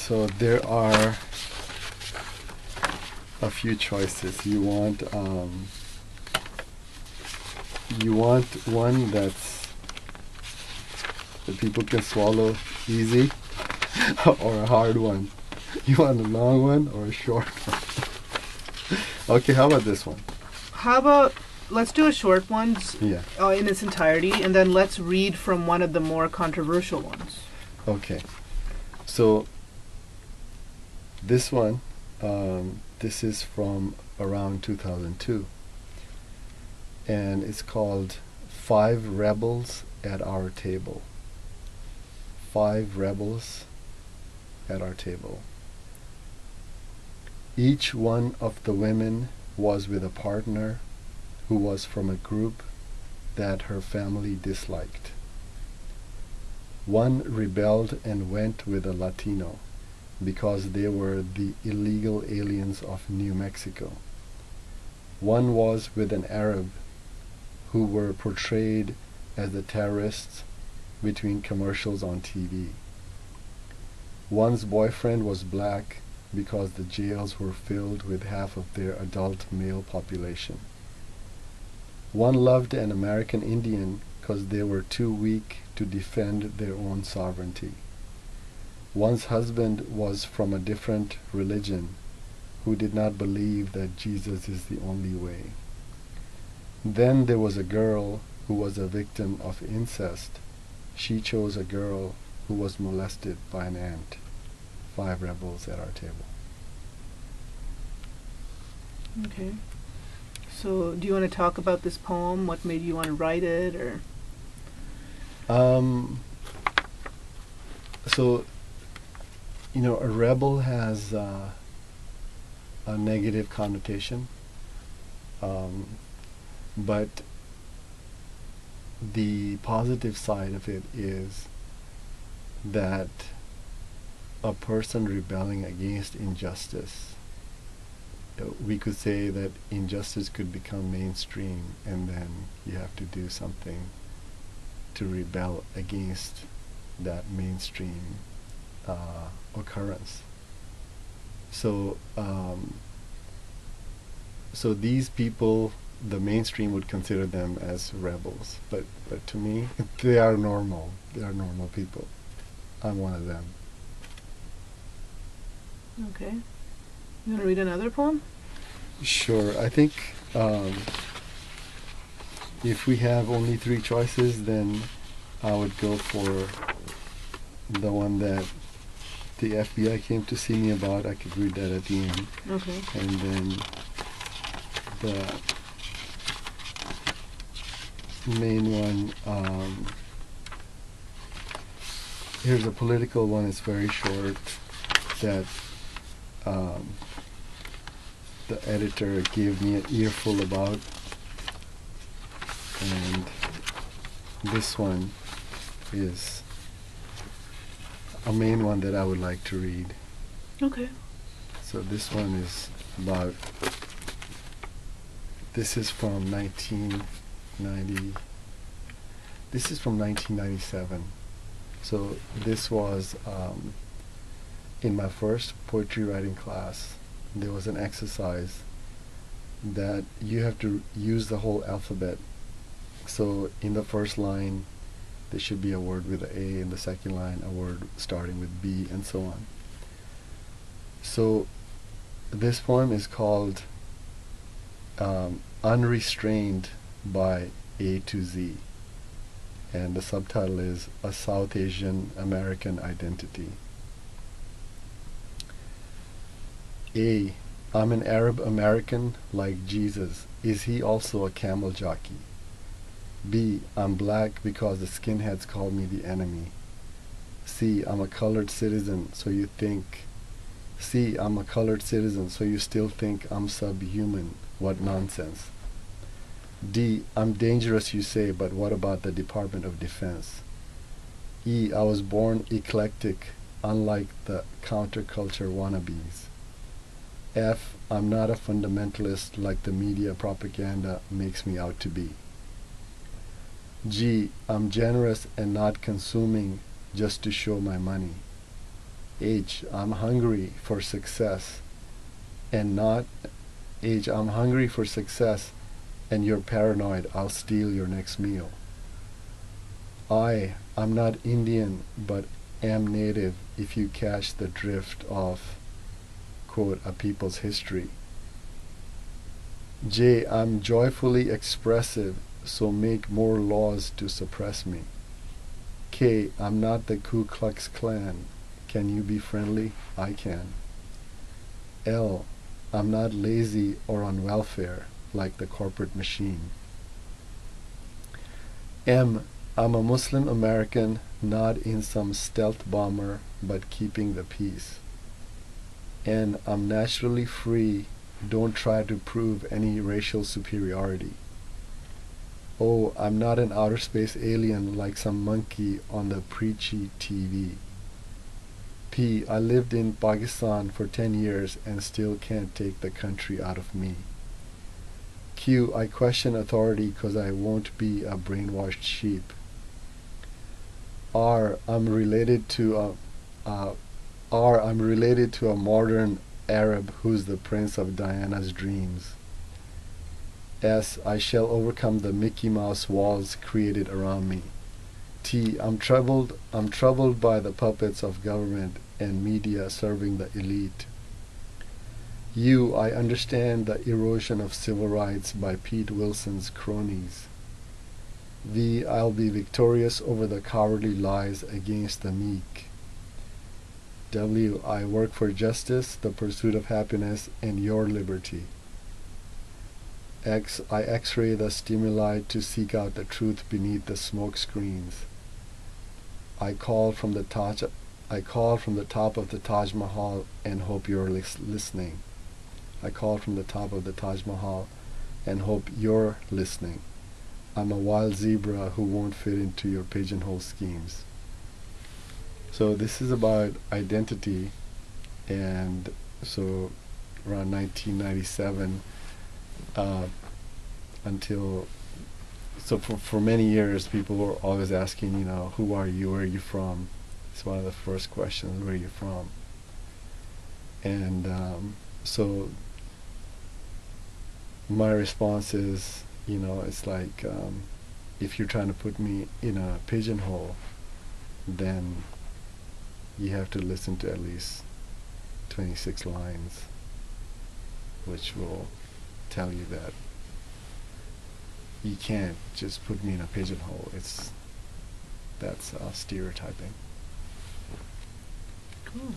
So there are a few choices. You want one that people can swallow easy, or a hard one. You want a long one or a short one? Okay, how about this one? How about let's do a short one in its entirety, and then let's read from one of the more controversial ones. Okay. So this one, this is from around 2002, and it's called 5 Rebels at Our Table. 5 Rebels at Our Table. Each one of the women was with a partner who was from a group that her family disliked. One rebelled and went with a Latino because they were the illegal aliens of New Mexico. One was with an Arab who were portrayed as the terrorists between commercials on TV. One's boyfriend was black because the jails were filled with half of their adult male population. One loved an American Indian because they were too weak to defend their own sovereignty. One's husband was from a different religion who did not believe that Jesus is the only way. Then there was a girl who was a victim of incest. She chose a girl who was molested by an aunt. 5 Rebels at Our Table. Okay. So, do you want to talk about this poem? What made you want to write it, or? So, you know, a rebel has a negative connotation, but the positive side of it is that a person rebelling against injustice, we could say that injustice could become mainstream, and then you have to do something to rebel against that mainstream occurrence. So so these people, the mainstream would consider them as rebels, but to me they are normal. They are normal people. I'm one of them. Okay. You want to read another poem? Sure. I think if we have only 3 choices, then I would go for the one that the FBI came to see me about. I could read that at the end. Okay. And then the main one, here's a political one. It's very short, that the editor gave me an earful about, and this one is a main one that I would like to read. Okay. So this one is about, this is from 1997. So this was in my first poetry writing class. There was an exercise that you have to use the whole alphabet. So in the first line there should be a word with an A, in the second line a word starting with B, and so on. So this poem is called Unrestrained by A to Z, and the subtitle is A South Asian American Identity. A. I'm an Arab American like Jesus. Is he also a camel jockey? B. I'm black because the skinheads call me the enemy. C. I'm a colored citizen, so you still think I'm subhuman. What nonsense. D. I'm dangerous, you say, but what about the Department of Defense? E. I was born eclectic, unlike the counterculture wannabes. F. I'm not a fundamentalist like the media propaganda makes me out to be. G. I'm generous and not consuming just to show my money. H, I'm hungry for success and not H, I'm hungry for success and you're paranoid I'll steal your next meal. I'm not Indian but am native if you catch the drift of, quote, a people's history. J, I'm joyfully expressive, so make more laws to suppress me. K, I'm not the Ku Klux Klan. Can you be friendly? I can. L, I'm not lazy or on welfare like the corporate machine. M, I'm a Muslim American, not in some stealth bomber, but keeping the peace. N, I'm naturally free, don't try to prove any racial superiority. O, I'm not an outer space alien like some monkey on the preachy TV. P, I lived in Pakistan for 10 years and still can't take the country out of me. Q, I question authority because I won't be a brainwashed sheep. R, I'm related to a modern Arab who's the prince of Diana's dreams. S, I shall overcome the Mickey Mouse walls created around me. T, I'm troubled by the puppets of government and media serving the elite. U, I understand the erosion of civil rights by Pete Wilson's cronies. V, I'll be victorious over the cowardly lies against the meek. W, I work for justice, the pursuit of happiness, and your liberty. X, I x-ray the stimuli to seek out the truth beneath the smoke screens. I call from the top of the Taj Mahal and hope you're listening. I call from the top of the Taj Mahal and hope you're listening. I'm a wild zebra who won't fit into your pigeonhole schemes. So this is about identity, and so around 1997 for many years people were always asking, who are you, where are you from? It's one of the first questions, where are you from? And so my response is, it's like, if you're trying to put me in a pigeonhole, then you have to listen to at least 26 lines, which will tell you that you can't just put me in a pigeonhole. That's stereotyping. Cool.